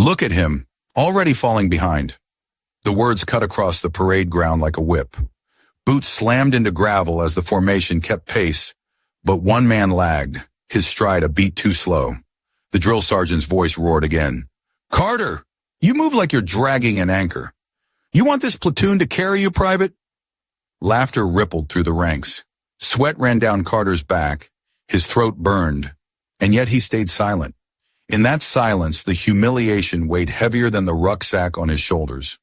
Look at him, already falling behind. The words cut across the parade ground like a whip. Boots slammed into gravel as the formation kept pace, but one man lagged, his stride a beat too slow. The drill sergeant's voice roared again. Carter, you move like you're dragging an anchor. You want this platoon to carry you, Private? Laughter rippled through the ranks. Sweat ran down Carter's back. His throat burned, and yet he stayed silent. In that silence, the humiliation weighed heavier than the rucksack on his shoulders.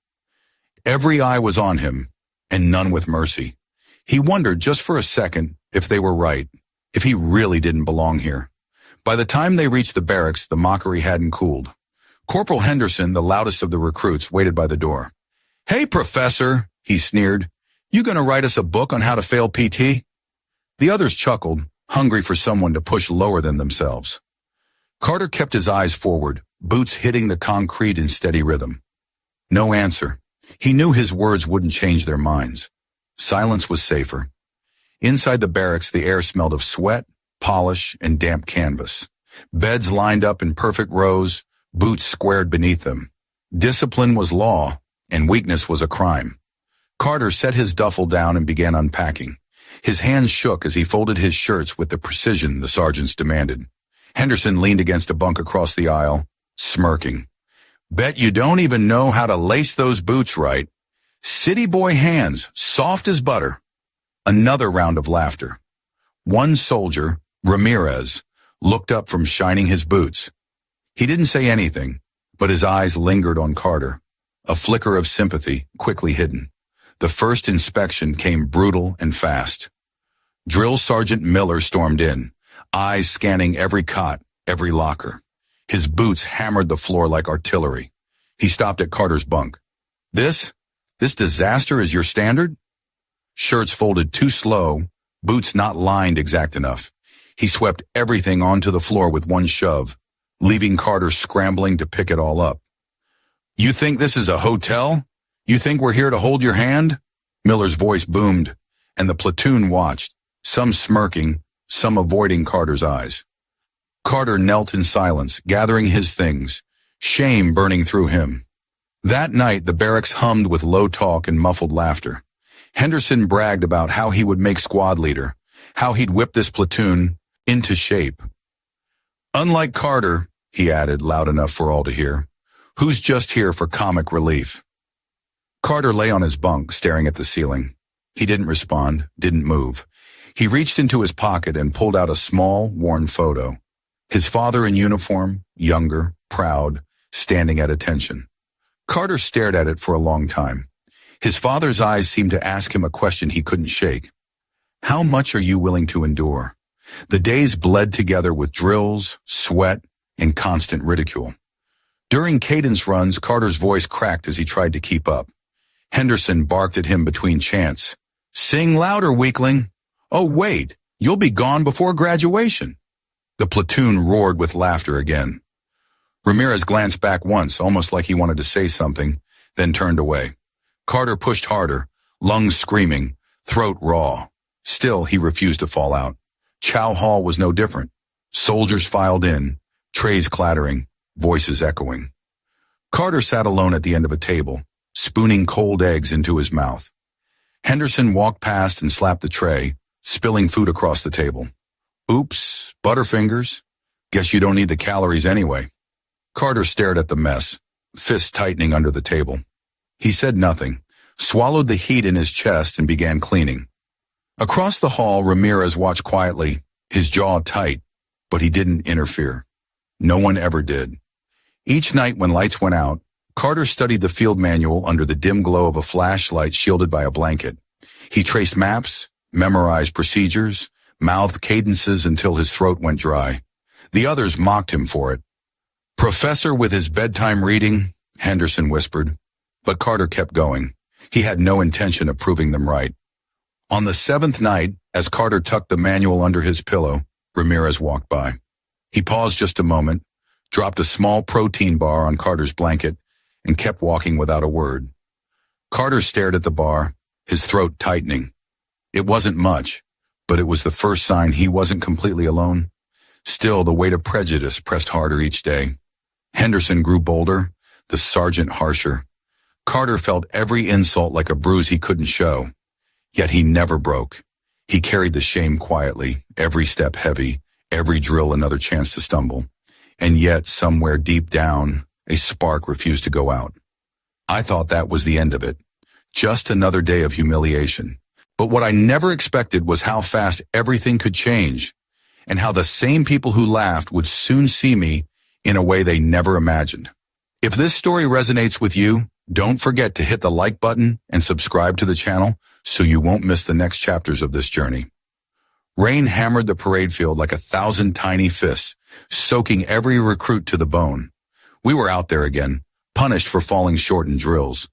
Every eye was on him, and none with mercy. He wondered just for a second if they were right, if he really didn't belong here. By the time they reached the barracks, the mockery hadn't cooled. Corporal Henderson, the loudest of the recruits, waited by the door. Hey, Professor, he sneered. You gonna write us a book on how to fail PT? The others chuckled, hungry for someone to push lower than themselves. Carter kept his eyes forward, boots hitting the concrete in steady rhythm. No answer. He knew his words wouldn't change their minds. Silence was safer. Inside the barracks, the air smelled of sweat, polish, and damp canvas. Beds lined up in perfect rows, boots squared beneath them. Discipline was law, and weakness was a crime. Carter set his duffel down and began unpacking. His hands shook as he folded his shirts with the precision the sergeants demanded. Henderson leaned against a bunk across the aisle, smirking. Bet you don't even know how to lace those boots right. City boy hands, soft as butter. Another round of laughter. One soldier, Ramirez, looked up from shining his boots. He didn't say anything, but his eyes lingered on Carter, a flicker of sympathy quickly hidden. The first inspection came brutal and fast. Drill Sergeant Miller stormed in, eyes scanning every cot, every locker. His boots hammered the floor like artillery. He stopped at Carter's bunk. This disaster is your standard? Shirts folded too slow, boots not lined exact enough. He swept everything onto the floor with one shove, leaving Carter scrambling to pick it all up. You think this is a hotel? You think we're here to hold your hand? Miller's voice boomed, and the platoon watched, some smirking, some avoiding Carter's eyes. Carter knelt in silence, gathering his things, shame burning through him. That night, the barracks hummed with low talk and muffled laughter. Henderson bragged about how he would make squad leader, how he'd whip this platoon into shape. Unlike Carter, he added loud enough for all to hear, who's just here for comic relief. Carter lay on his bunk, staring at the ceiling. He didn't respond, didn't move. He reached into his pocket and pulled out a small, worn photo. His father in uniform, younger, proud, standing at attention. Carter stared at it for a long time. His father's eyes seemed to ask him a question he couldn't shake. How much are you willing to endure? The days bled together with drills, sweat, and constant ridicule. During cadence runs, Carter's voice cracked as he tried to keep up. Henderson barked at him between chants. Sing louder, weakling. Oh, wait, you'll be gone before graduation. The platoon roared with laughter again. Ramirez glanced back once, almost like he wanted to say something, then turned away. Carter pushed harder, lungs screaming, throat raw. Still, he refused to fall out. Chow Hall was no different. Soldiers filed in, trays clattering, voices echoing. Carter sat alone at the end of a table, spooning cold eggs into his mouth. Henderson walked past and slapped the tray, spilling food across the table. Oops, Butterfingers. Guess you don't need the calories anyway. Carter stared at the mess, fists tightening under the table. He said nothing, swallowed the heat in his chest and began cleaning. Across the hall, Ramirez watched quietly, his jaw tight, but he didn't interfere. No one ever did. Each night when lights went out, Carter studied the field manual under the dim glow of a flashlight shielded by a blanket. He traced maps, memorized procedures, mouthed cadences until his throat went dry. The others mocked him for it. Professor with his bedtime reading, Henderson whispered. But Carter kept going. He had no intention of proving them right. On the seventh night, as Carter tucked the manual under his pillow, Ramirez walked by. He paused just a moment, dropped a small protein bar on Carter's blanket, and kept walking without a word. Carter stared at the bar, his throat tightening. It wasn't much, but it was the first sign he wasn't completely alone. Still, the weight of prejudice pressed harder each day. Henderson grew bolder, the sergeant harsher. Carter felt every insult like a bruise he couldn't show. Yet he never broke. He carried the shame quietly, every step heavy, every drill another chance to stumble. And yet, somewhere deep down, a spark refused to go out. I thought that was the end of it. Just another day of humiliation. But what I never expected was how fast everything could change, and how the same people who laughed would soon see me in a way they never imagined. If this story resonates with you, don't forget to hit the like button and subscribe to the channel so you won't miss the next chapters of this journey. Rain hammered the parade field like 1,000 tiny fists, soaking every recruit to the bone. We were out there again, punished for falling short in drills.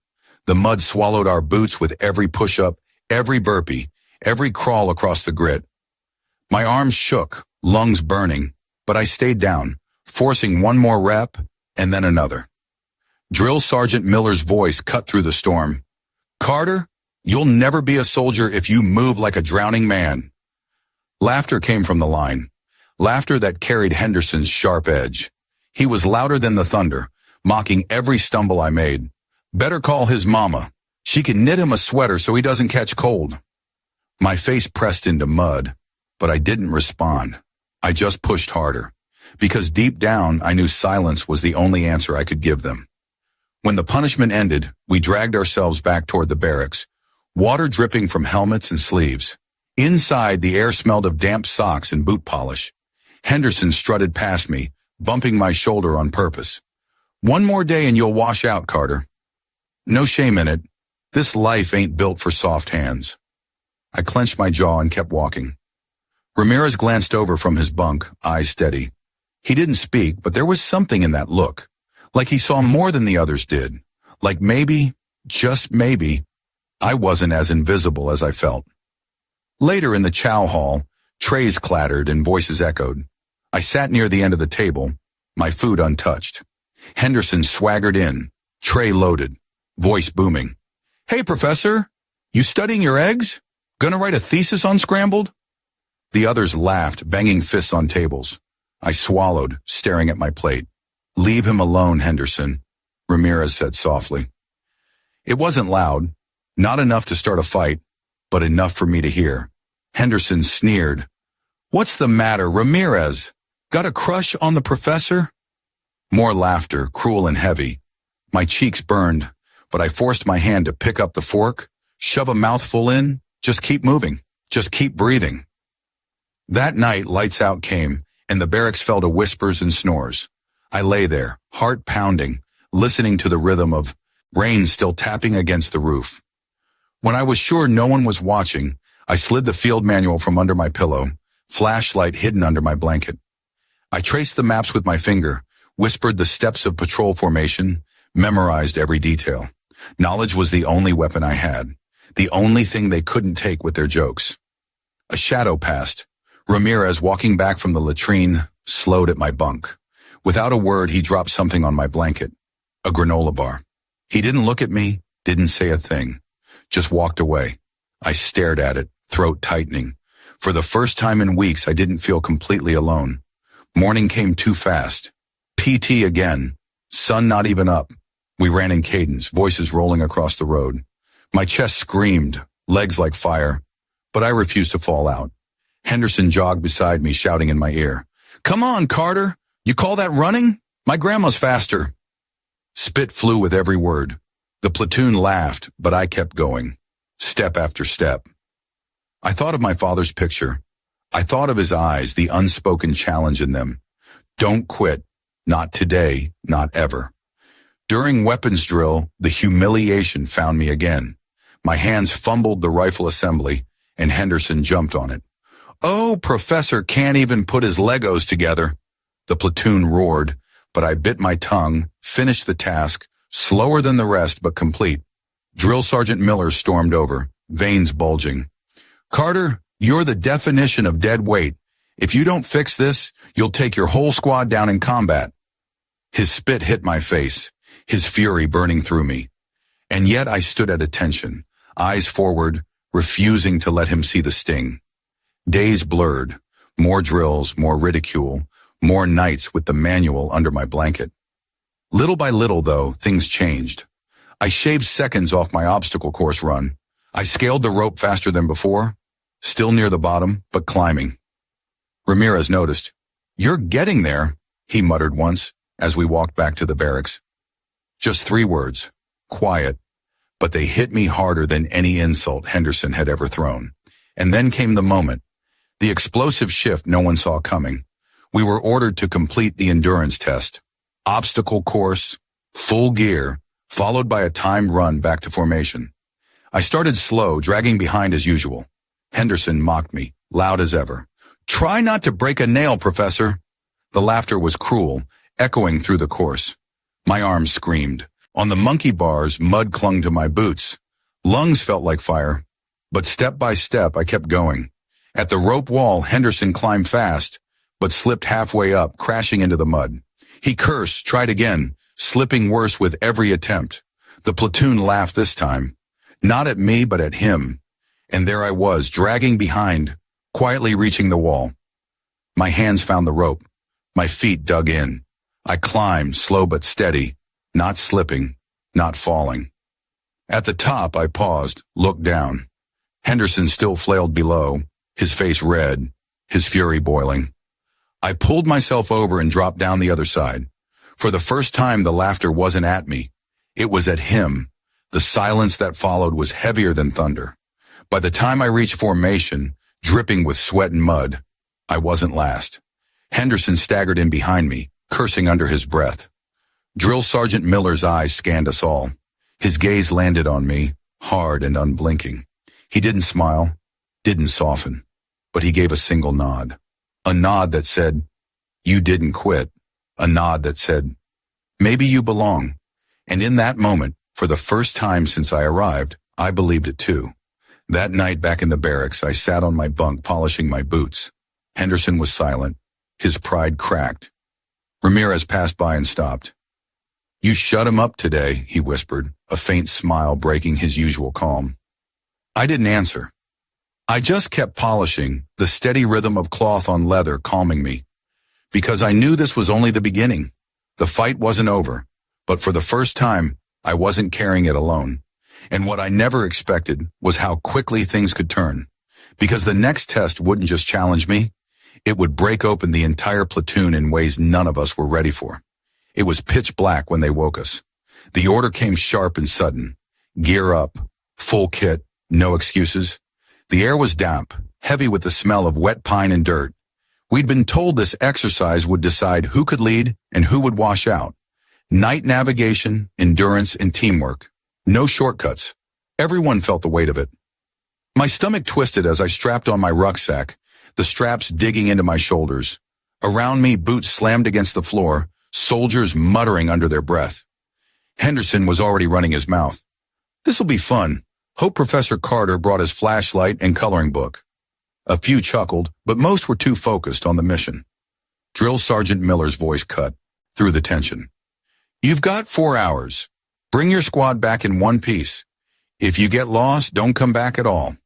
The mud swallowed our boots with every push-up, every burpee, every crawl across the grit. My arms shook, lungs burning, but I stayed down, forcing one more rep and then another. Drill Sergeant Miller's voice cut through the storm. "Carter, you'll never be a soldier if you move like a drowning man." Laughter came from the line, laughter that carried Henderson's sharp edge. He was louder than the thunder, mocking every stumble I made. "Better call his mama. She can knit him a sweater so he doesn't catch cold." My face pressed into mud, but I didn't respond. I just pushed harder, because deep down I knew silence was the only answer I could give them. When the punishment ended, we dragged ourselves back toward the barracks, water dripping from helmets and sleeves. Inside, the air smelled of damp socks and boot polish. Henderson strutted past me, bumping my shoulder on purpose. "One more day and you'll wash out, Carter." No shame in it. This life ain't built for soft hands. I clenched my jaw and kept walking. Ramirez glanced over from his bunk, eyes steady. He didn't speak, but there was something in that look. Like he saw more than the others did. Like maybe, just maybe, I wasn't as invisible as I felt. Later in the chow hall, trays clattered and voices echoed. I sat near the end of the table, my food untouched. Henderson swaggered in, tray loaded, voice booming. "Hey, Professor, you studying your eggs? Gonna write a thesis on scrambled?" The others laughed, banging fists on tables. I swallowed, staring at my plate. "Leave him alone, Henderson," Ramirez said softly. It wasn't loud, not enough to start a fight, but enough for me to hear. Henderson sneered. "What's the matter, Ramirez? Got a crush on the professor?" More laughter, cruel and heavy. My cheeks burned, but I forced my hand to pick up the fork, shove a mouthful in, just keep moving, just keep breathing. That night, lights out came, and the barracks fell to whispers and snores. I lay there, heart pounding, listening to the rhythm of rain still tapping against the roof. When I was sure no one was watching, I slid the field manual from under my pillow, flashlight hidden under my blanket. I traced the maps with my finger, whispered the steps of patrol formation, memorized every detail. Knowledge was the only weapon I had, the only thing they couldn't take with their jokes. A shadow passed. Ramirez, walking back from the latrine, slowed at my bunk. Without a word, he dropped something on my blanket, a granola bar. He didn't look at me, didn't say a thing, just walked away. I stared at it, throat tightening. For the first time in weeks, I didn't feel completely alone. Morning came too fast. PT again. Sun not even up. We ran in cadence, voices rolling across the road. My chest screamed, legs like fire, but I refused to fall out. Henderson jogged beside me, shouting in my ear, "Come on, Carter! You call that running? My grandma's faster." Spit flew with every word. The platoon laughed, but I kept going, step after step. I thought of my father's picture. I thought of his eyes, the unspoken challenge in them. Don't quit. Not today, not ever. During weapons drill, the humiliation found me again. My hands fumbled the rifle assembly, and Henderson jumped on it. "Oh, Professor can't even put his Legos together." The platoon roared, but I bit my tongue, finished the task, slower than the rest but complete. Drill Sergeant Miller stormed over, veins bulging. "Carter, you're the definition of dead weight. If you don't fix this, you'll take your whole squad down in combat." His spit hit my face, his fury burning through me. And yet I stood at attention, eyes forward, refusing to let him see the sting. Days blurred, more drills, more ridicule, more nights with the manual under my blanket. Little by little, though, things changed. I shaved seconds off my obstacle course run. I scaled the rope faster than before, still near the bottom, but climbing. Ramirez noticed. "You're getting there," he muttered once, as we walked back to the barracks. Just 3 words. Quiet. But they hit me harder than any insult Henderson had ever thrown. And then came the moment. The explosive shift no one saw coming. We were ordered to complete the endurance test. Obstacle course, full gear, followed by a timed run back to formation. I started slow, dragging behind as usual. Henderson mocked me, loud as ever. "Try not to break a nail, Professor." The laughter was cruel, echoing through the course. My arms screamed. On the monkey bars, mud clung to my boots. Lungs felt like fire. But step by step, I kept going. At the rope wall, Henderson climbed fast, but slipped halfway up, crashing into the mud. He cursed, tried again, slipping worse with every attempt. The platoon laughed this time. Not at me, but at him. And there I was, dragging behind, quietly reaching the wall. My hands found the rope. My feet dug in. I climbed, slow but steady, not slipping, not falling. At the top, I paused, looked down. Henderson still flailed below, his face red, his fury boiling. I pulled myself over and dropped down the other side. For the first time, the laughter wasn't at me. It was at him. The silence that followed was heavier than thunder. By the time I reached formation, dripping with sweat and mud, I wasn't last. Henderson staggered in behind me, cursing under his breath. Drill Sergeant Miller's eyes scanned us all. His gaze landed on me, hard and unblinking. He didn't smile, didn't soften, but he gave a single nod. A nod that said, "You didn't quit." A nod that said, "Maybe you belong." And in that moment, for the first time since I arrived, I believed it too. That night back in the barracks, I sat on my bunk polishing my boots. Henderson was silent. His pride cracked. Ramirez passed by and stopped. "You shut him up today," he whispered, a faint smile breaking his usual calm. I didn't answer. I just kept polishing, the steady rhythm of cloth on leather calming me. Because I knew this was only the beginning. The fight wasn't over, but for the first time, I wasn't carrying it alone. And what I never expected was how quickly things could turn. Because the next test wouldn't just challenge me, it would break open the entire platoon in ways none of us were ready for. It was pitch black when they woke us. The order came sharp and sudden. Gear up, full kit, no excuses. The air was damp, heavy with the smell of wet pine and dirt. We'd been told this exercise would decide who could lead and who would wash out. Night navigation, endurance, and teamwork. No shortcuts. Everyone felt the weight of it. My stomach twisted as I strapped on my rucksack, the straps digging into my shoulders. Around me, boots slammed against the floor, soldiers muttering under their breath. Henderson was already running his mouth. "This'll be fun. Hope Professor Carter brought his flashlight and coloring book." A few chuckled, but most were too focused on the mission. Drill Sergeant Miller's voice cut through the tension. "You've got 4 hours. Bring your squad back in one piece. If you get lost, don't come back at all."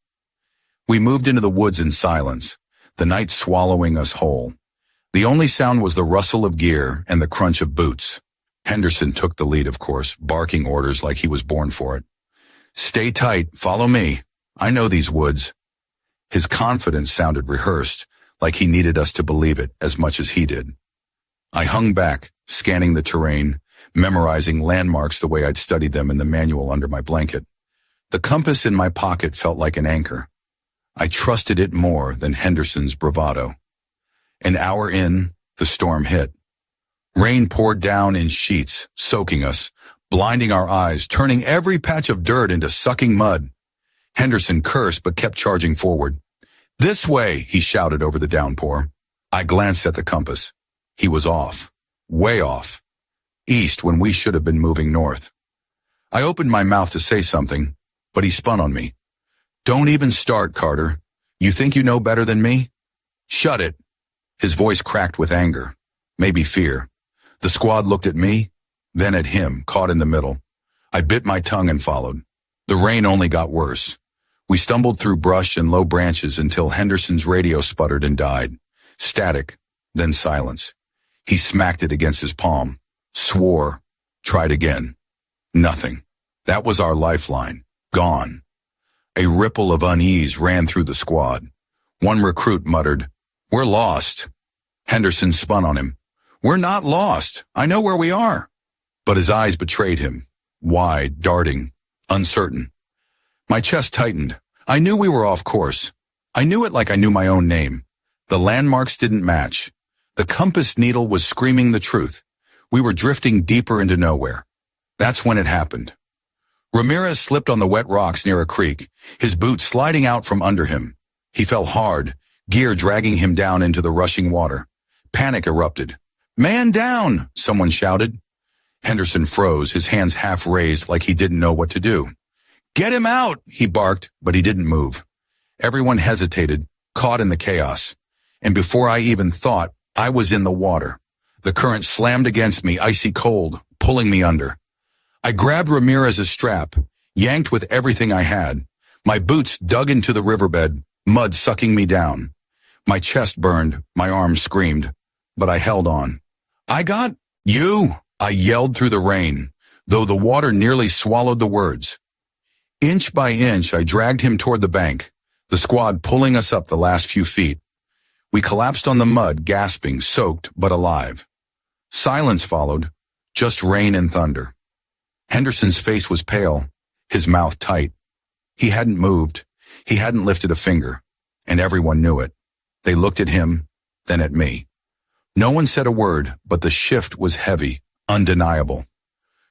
We moved into the woods in silence, the night swallowing us whole. The only sound was the rustle of gear and the crunch of boots. Henderson took the lead, of course, barking orders like he was born for it. "Stay tight, follow me. I know these woods." His confidence sounded rehearsed, like he needed us to believe it as much as he did. I hung back, scanning the terrain, memorizing landmarks the way I'd studied them in the manual under my blanket. The compass in my pocket felt like an anchor. I trusted it more than Henderson's bravado. An hour in, the storm hit. Rain poured down in sheets, soaking us, blinding our eyes, turning every patch of dirt into sucking mud. Henderson cursed but kept charging forward. "This way," he shouted over the downpour. I glanced at the compass. He was off. Way off. East when we should have been moving north. I opened my mouth to say something, but he spun on me. "Don't even start, Carter. You think you know better than me? Shut it." His voice cracked with anger, maybe fear. The squad looked at me, then at him, caught in the middle. I bit my tongue and followed. The rain only got worse. We stumbled through brush and low branches until Henderson's radio sputtered and died. Static, then silence. He smacked it against his palm, swore, Tried again. Nothing. That was our lifeline. Gone. A ripple of unease ran through the squad. One recruit muttered, "We're lost." Henderson spun on him. "We're not lost. I know where we are." But his eyes betrayed him. Wide, darting, uncertain. My chest tightened. I knew we were off course. I knew it like I knew my own name. The landmarks didn't match. The compass needle was screaming the truth. We were drifting deeper into nowhere. That's when it happened. Ramirez slipped on the wet rocks near a creek, his boots sliding out from under him. He fell hard, gear dragging him down into the rushing water. Panic erupted. "Man down!" someone shouted. Henderson froze, his hands half raised like he didn't know what to do. "Get him out!" he barked, but he didn't move. Everyone hesitated, caught in the chaos. And before I even thought, I was in the water. The current slammed against me, icy cold, pulling me under. I grabbed Ramirez's strap, yanked with everything I had. My boots dug into the riverbed, mud sucking me down. My chest burned, my arms screamed, but I held on. "I got you!" I yelled through the rain, though the water nearly swallowed the words. Inch by inch, I dragged him toward the bank, the squad pulling us up the last few feet. We collapsed on the mud, gasping, soaked, but alive. Silence followed, just rain and thunder. Henderson's face was pale, his mouth tight. He hadn't moved. He hadn't lifted a finger, and everyone knew it. They looked at him, then at me. No one said a word, but the shift was heavy, undeniable.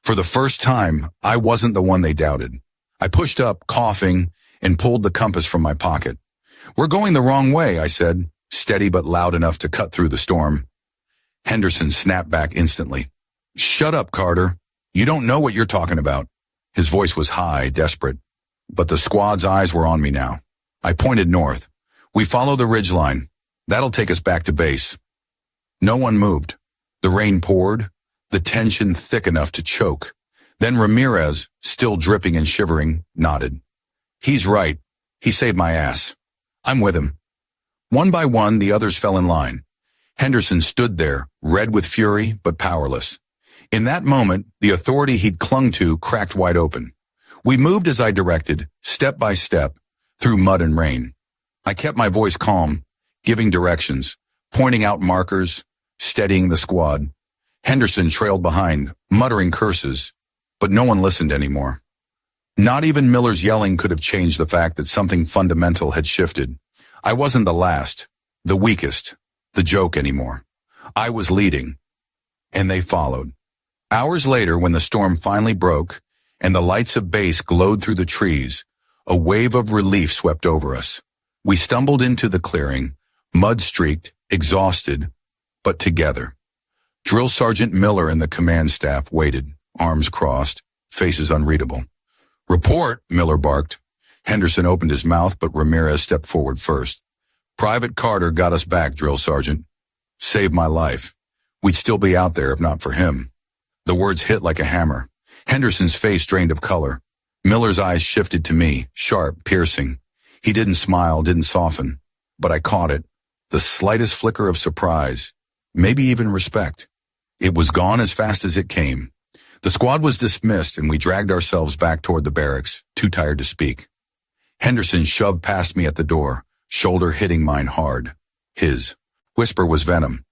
For the first time, I wasn't the one they doubted. I pushed up, coughing, and pulled the compass from my pocket. "We're going the wrong way," I said, steady but loud enough to cut through the storm. Henderson snapped back instantly. "Shut up, Carter. You don't know what you're talking about." His voice was high, desperate. But the squad's eyes were on me now. I pointed north. "We follow the ridgeline. That'll take us back to base." No one moved. The rain poured, the tension thick enough to choke. Then Ramirez, still dripping and shivering, nodded. "He's right. He saved my ass. I'm with him." One by one, the others fell in line. Henderson stood there, red with fury, but powerless. In that moment, the authority he'd clung to cracked wide open. We moved as I directed, step by step, through mud and rain. I kept my voice calm, giving directions, pointing out markers, steadying the squad. Henderson trailed behind, muttering curses, but no one listened anymore. Not even Miller's yelling could have changed the fact that something fundamental had shifted. I wasn't the last, the weakest, the joke anymore. I was leading, and they followed. Hours later, when the storm finally broke and the lights of base glowed through the trees, a wave of relief swept over us. We stumbled into the clearing, mud-streaked, exhausted, but together. Drill Sergeant Miller and the command staff waited, arms crossed, faces unreadable. "Report," Miller barked. Henderson opened his mouth, but Ramirez stepped forward first. "Private Carter got us back, Drill Sergeant. Saved my life. We'd still be out there if not for him." The words hit like a hammer. Henderson's face drained of color. Miller's eyes shifted to me, sharp, piercing. He didn't smile, didn't soften, but I caught it. The slightest flicker of surprise, maybe even respect. It was gone as fast as it came. The squad was dismissed and we dragged ourselves back toward the barracks, too tired to speak. Henderson shoved past me at the door, shoulder hitting mine hard. His whisper was venom.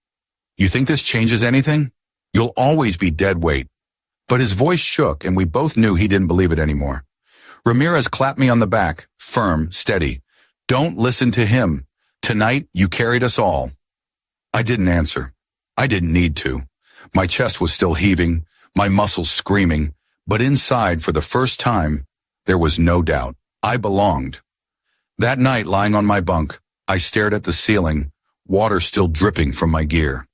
"You think this changes anything? You'll always be dead weight." But his voice shook and we both knew he didn't believe it anymore. Ramirez clapped me on the back, firm, steady. "Don't listen to him. Tonight you carried us all." I didn't answer. I didn't need to. My chest was still heaving, my muscles screaming, but inside, for the first time, there was no doubt. I belonged. That night, lying on my bunk, I stared at the ceiling, water still dripping from my gear.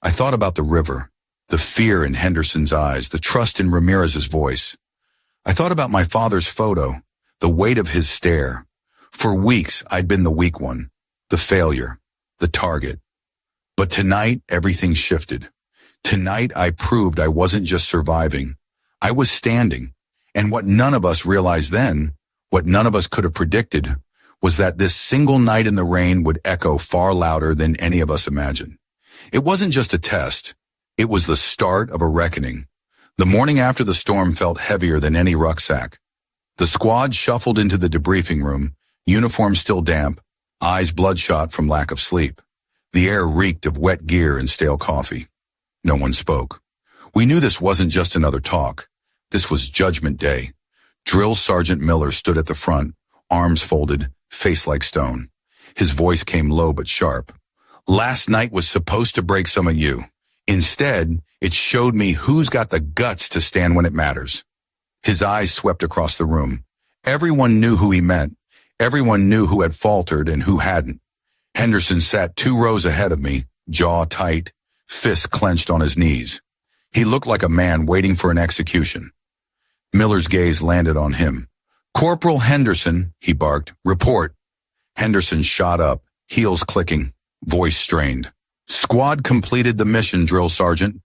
I thought about the river, the fear in Henderson's eyes, the trust in Ramirez's voice. I thought about my father's photo, the weight of his stare. For weeks, I'd been the weak one, the failure, the target. But tonight, everything shifted. Tonight, I proved I wasn't just surviving. I was standing. And what none of us realized then, what none of us could have predicted, was that this single night in the rain would echo far louder than any of us imagined. It wasn't just a test. It was the start of a reckoning. The morning after the storm felt heavier than any rucksack. The squad shuffled into the debriefing room, uniforms still damp, eyes bloodshot from lack of sleep. The air reeked of wet gear and stale coffee. No one spoke. We knew this wasn't just another talk. This was Judgment Day. Drill Sergeant Miller stood at the front, arms folded, face like stone. His voice came low but sharp. Last night was supposed to break some of you. Instead, it showed me who's got the guts to stand when it matters. His eyes swept across the room. Everyone knew who he meant. Everyone knew who had faltered and who hadn't. Henderson sat 2 rows ahead of me, jaw tight, fists clenched on his knees. He looked like a man waiting for an execution. Miller's gaze landed on him. "Corporal Henderson," he barked, "report." Henderson shot up, heels clicking, voice strained. "Squad completed the mission, Drill Sergeant.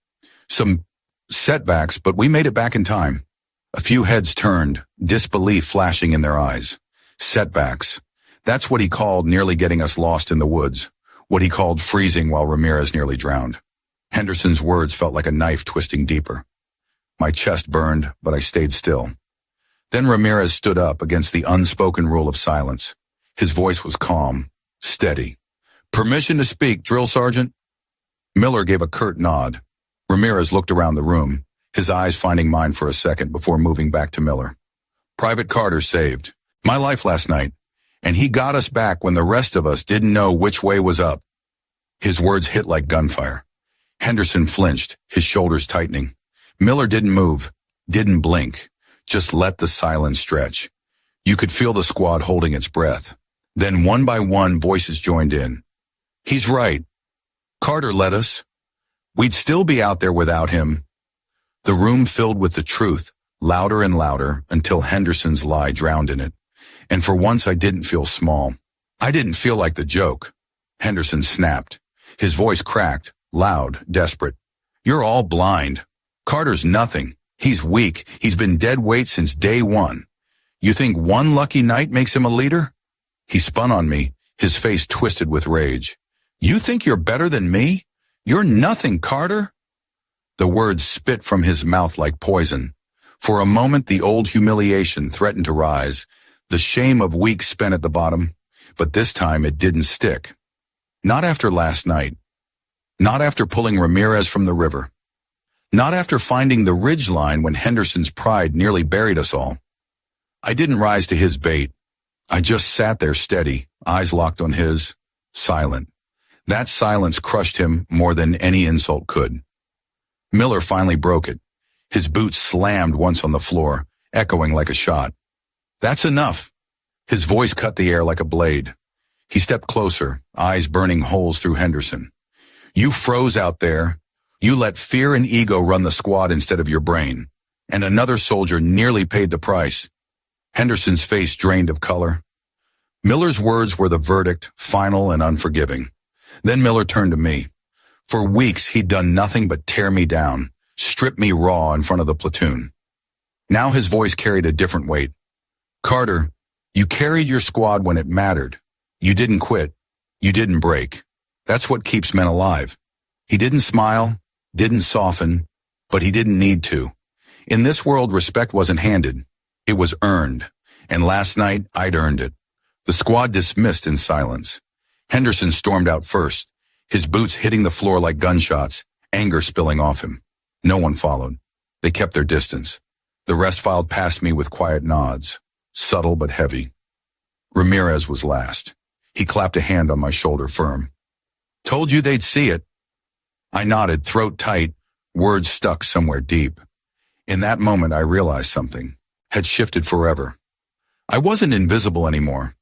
Some setbacks, but we made it back in time." A few heads turned, disbelief flashing in their eyes. Setbacks. That's what he called nearly getting us lost in the woods. What he called freezing while Ramirez nearly drowned. Henderson's words felt like a knife twisting deeper. My chest burned, but I stayed still. Then Ramirez stood up against the unspoken rule of silence. His voice was calm, steady. "Permission to speak, Drill Sergeant?" Miller gave a curt nod. Ramirez looked around the room, his eyes finding mine for a second before moving back to Miller. "Private Carter saved my life last night, and he got us back when the rest of us didn't know which way was up." His words hit like gunfire. Henderson flinched, his shoulders tightening. Miller didn't move, didn't blink, just let the silence stretch. You could feel the squad holding its breath. Then one by one, voices joined in. "He's right. Carter led us. We'd still be out there without him." The room filled with the truth, louder and louder, until Henderson's lie drowned in it. And for once I didn't feel small. I didn't feel like the joke. Henderson snapped. His voice cracked, loud, desperate. "You're all blind. Carter's nothing. He's weak. He's been dead weight since day one. You think one lucky night makes him a leader?" He spun on me, his face twisted with rage. "You think you're better than me? You're nothing, Carter." The words spit from his mouth like poison. For a moment, the old humiliation threatened to rise, the shame of weeks spent at the bottom, but this time it didn't stick. Not after last night. Not after pulling Ramirez from the river. Not after finding the ridge line when Henderson's pride nearly buried us all. I didn't rise to his bait. I just sat there steady, eyes locked on his, silent. That silence crushed him more than any insult could. Miller finally broke it. His boots slammed once on the floor, echoing like a shot. "That's enough." His voice cut the air like a blade. He stepped closer, eyes burning holes through Henderson. "You froze out there. You let fear and ego run the squad instead of your brain. And another soldier nearly paid the price." Henderson's face drained of color. Miller's words were the verdict, final and unforgiving. Then Miller turned to me. For weeks he'd done nothing but tear me down, strip me raw in front of the platoon. Now his voice carried a different weight. "Carter, you carried your squad when it mattered. You didn't quit. You didn't break. That's what keeps men alive." He didn't smile, didn't soften, but he didn't need to. In this world, respect wasn't handed. It was earned. And last night, I'd earned it. The squad dismissed in silence. Henderson stormed out first, his boots hitting the floor like gunshots, anger spilling off him. No one followed. They kept their distance. The rest filed past me with quiet nods, subtle but heavy. Ramirez was last. He clapped a hand on my shoulder firm. "Told you they'd see it." I nodded, throat tight, words stuck somewhere deep. In that moment, I realized something had shifted forever. I wasn't invisible anymore.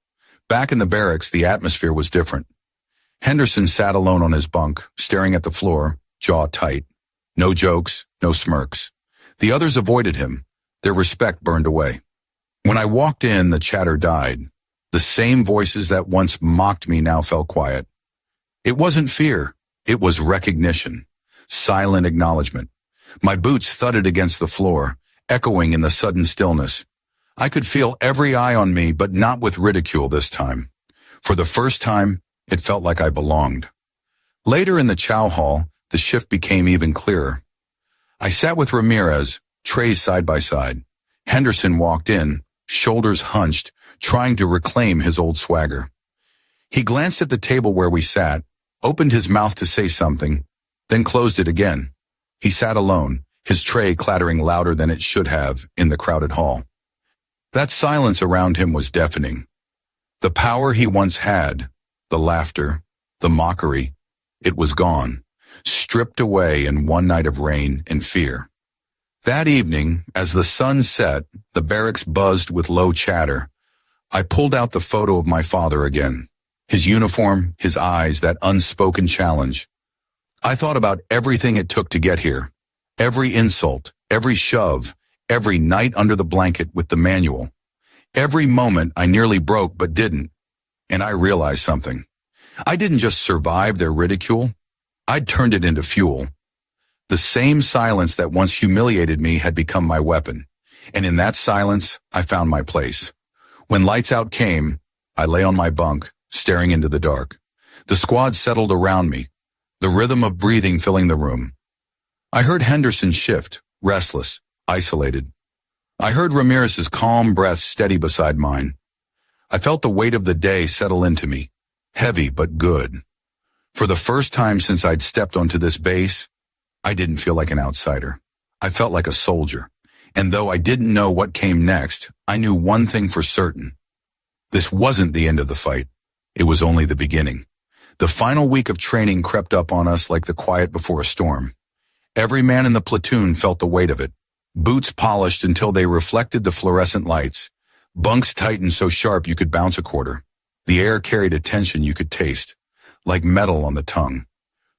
Back in the barracks, the atmosphere was different. Henderson sat alone on his bunk, staring at the floor, jaw tight. No jokes, no smirks. The others avoided him. Their respect burned away. When I walked in, the chatter died. The same voices that once mocked me now fell quiet. It wasn't fear. It was recognition. Silent acknowledgement. My boots thudded against the floor, echoing in the sudden stillness. I could feel every eye on me, but not with ridicule this time. For the first time, it felt like I belonged. Later in the chow hall, the shift became even clearer. I sat with Ramirez, trays side by side. Henderson walked in, shoulders hunched, trying to reclaim his old swagger. He glanced at the table where we sat, opened his mouth to say something, then closed it again. He sat alone, his tray clattering louder than it should have in the crowded hall. That silence around him was deafening. The power he once had, the laughter, the mockery, it was gone, stripped away in one night of rain and fear. That evening, as the sun set, the barracks buzzed with low chatter. I pulled out the photo of my father again. His uniform, his eyes, that unspoken challenge. I thought about everything it took to get here. Every insult, every shove, every night under the blanket with the manual. Every moment I nearly broke but didn't. And I realized something. I didn't just survive their ridicule. I'd turned it into fuel. The same silence that once humiliated me had become my weapon. And in that silence, I found my place. When lights out came, I lay on my bunk, staring into the dark. The squad settled around me, the rhythm of breathing filling the room. I heard Henderson shift, restless, isolated. I heard Ramirez's calm breath steady beside mine. I felt the weight of the day settle into me, heavy but good. For the first time since I'd stepped onto this base, I didn't feel like an outsider. I felt like a soldier. And though I didn't know what came next, I knew one thing for certain. This wasn't the end of the fight. It was only the beginning. The final week of training crept up on us like the quiet before a storm. Every man in the platoon felt the weight of it. Boots polished until they reflected the fluorescent lights. Bunks tightened so sharp you could bounce a quarter. The air carried a tension you could taste, like metal on the tongue.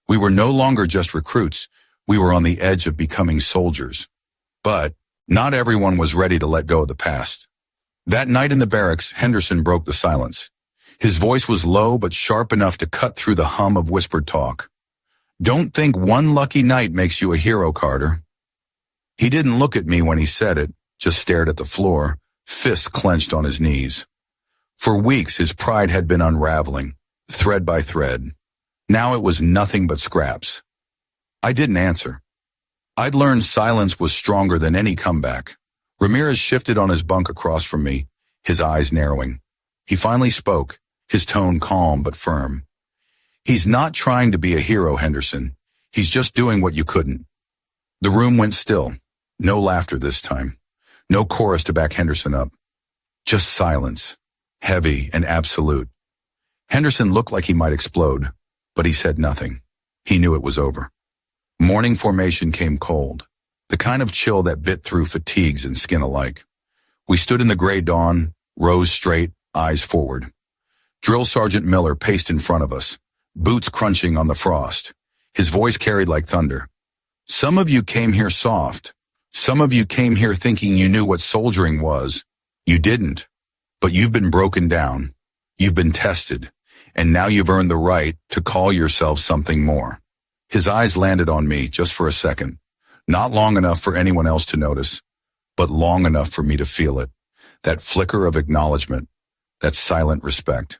We were no longer just recruits. We were on the edge of becoming soldiers. But not everyone was ready to let go of the past. That night in the barracks, Henderson broke the silence. His voice was low but sharp enough to cut through the hum of whispered talk. Don't think one lucky night makes you a hero, Carter. He didn't look at me when he said it, just stared at the floor, fists clenched on his knees. For weeks, his pride had been unraveling, thread by thread. Now it was nothing but scraps. I didn't answer. I'd learned silence was stronger than any comeback. Ramirez shifted on his bunk across from me, his eyes narrowing. He finally spoke, his tone calm but firm. He's not trying to be a hero, Henderson. He's just doing what you couldn't. The room went still. No laughter this time. No chorus to back Henderson up. Just silence, heavy and absolute. Henderson looked like he might explode, but he said nothing. He knew it was over. Morning formation came cold, the kind of chill that bit through fatigues and skin alike. We stood in the gray dawn, rows straight, eyes forward. Drill Sergeant Miller paced in front of us, boots crunching on the frost. His voice carried like thunder. Some of you came here soft. Some of you came here thinking you knew what soldiering was. You didn't. But you've been broken down. You've been tested. And now you've earned the right to call yourself something more. His eyes landed on me just for a second. Not long enough for anyone else to notice, but long enough for me to feel it. That flicker of acknowledgement. That silent respect.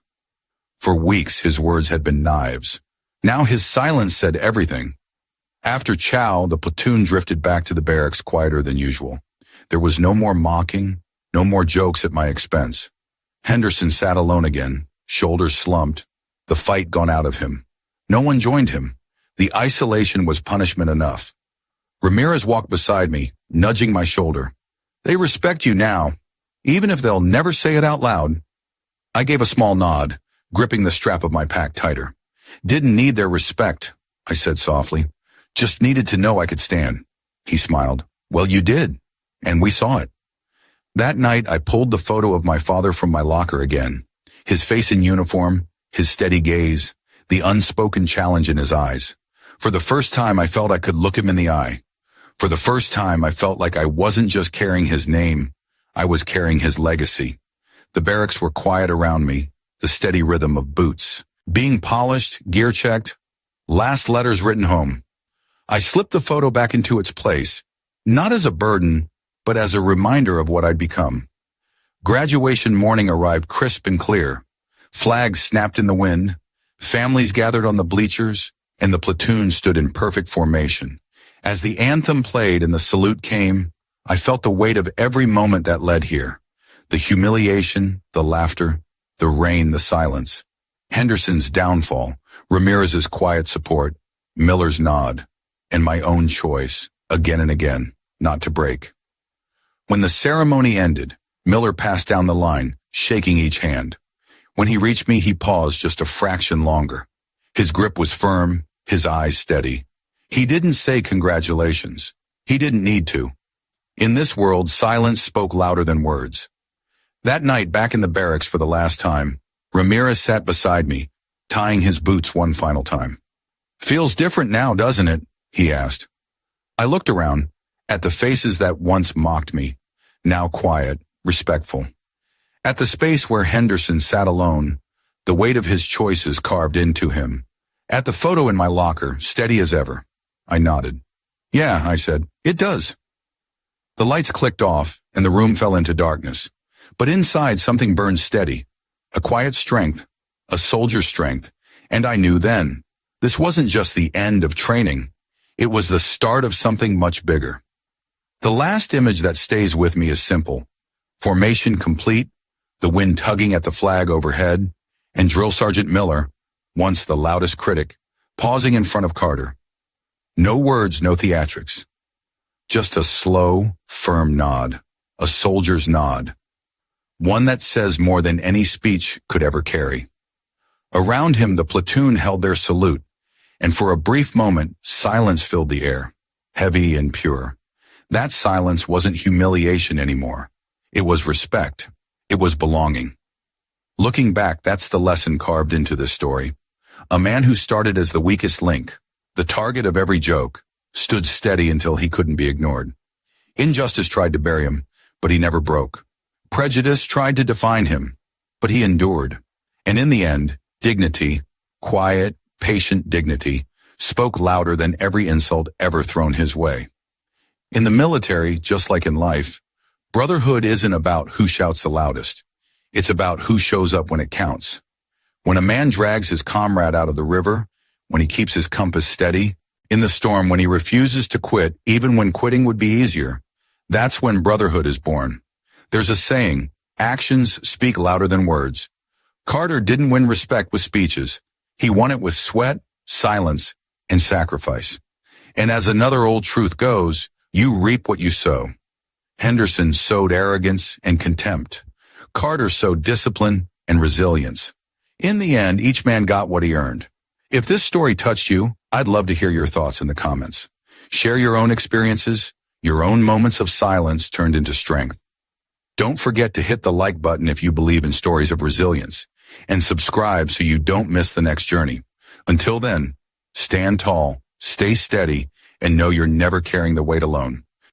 For weeks, his words had been knives. Now his silence said everything. After chow, the platoon drifted back to the barracks quieter than usual. There was no more mocking, no more jokes at my expense. Henderson sat alone again, shoulders slumped, the fight gone out of him. No one joined him. The isolation was punishment enough. Ramirez walked beside me, nudging my shoulder. They respect you now, even if they'll never say it out loud. I gave a small nod, gripping the strap of my pack tighter. Didn't need their respect, I said softly. Just needed to know I could stand. He smiled. Well, you did, and we saw it. That night, I pulled the photo of my father from my locker again. His face in uniform, his steady gaze, the unspoken challenge in his eyes. For the first time, I felt I could look him in the eye. For the first time, I felt like I wasn't just carrying his name. I was carrying his legacy. The barracks were quiet around me, the steady rhythm of boots. Being polished, gear-checked, last letters written home. I slipped the photo back into its place, not as a burden, but as a reminder of what I'd become. Graduation morning arrived crisp and clear. Flags snapped in the wind, families gathered on the bleachers, and the platoon stood in perfect formation. As the anthem played and the salute came, I felt the weight of every moment that led here. The humiliation, the laughter, the rain, the silence. Henderson's downfall, Ramirez's quiet support, Miller's nod, and my own choice, again and again, not to break. When the ceremony ended, Miller passed down the line, shaking each hand. When he reached me, he paused just a fraction longer. His grip was firm, his eyes steady. He didn't say congratulations. He didn't need to. In this world, silence spoke louder than words. That night, back in the barracks for the last time, Ramirez sat beside me, tying his boots one final time. "Feels different now, doesn't it?" he asked. I looked around, at the faces that once mocked me, now quiet, respectful. At the space where Henderson sat alone, the weight of his choices carved into him. At the photo in my locker, steady as ever. I nodded. "Yeah," I said, "it does." The lights clicked off, and the room fell into darkness. But inside, something burned steady. A quiet strength, a soldier's strength, and I knew then, this wasn't just the end of training. It was the start of something much bigger. The last image that stays with me is simple. Formation complete, the wind tugging at the flag overhead, and Drill Sergeant Miller, once the loudest critic, pausing in front of Carter. No words, no theatrics. Just a slow, firm nod, a soldier's nod. One that says more than any speech could ever carry. Around him, the platoon held their salute, and for a brief moment, silence filled the air, heavy and pure. That silence wasn't humiliation anymore. It was respect. It was belonging. Looking back, that's the lesson carved into this story. A man who started as the weakest link, the target of every joke, stood steady until he couldn't be ignored. Injustice tried to bury him, but he never broke. Prejudice tried to define him, but he endured. And in the end, dignity, quiet, patient dignity, spoke louder than every insult ever thrown his way. In the military, just like in life, brotherhood isn't about who shouts the loudest. It's about who shows up when it counts. When a man drags his comrade out of the river, when he keeps his compass steady, in the storm, when he refuses to quit, even when quitting would be easier, that's when brotherhood is born. There's a saying, actions speak louder than words. Carter didn't win respect with speeches. He won it with sweat, silence, and sacrifice. And as another old truth goes, you reap what you sow. Henderson sowed arrogance and contempt. Carter sowed discipline and resilience. In the end, each man got what he earned. If this story touched you, I'd love to hear your thoughts in the comments. Share your own experiences, your own moments of silence turned into strength. Don't forget to hit the like button if you believe in stories of resilience, and subscribe so you don't miss the next journey. Until then, stand tall, stay steady, and know you're never carrying the weight alone.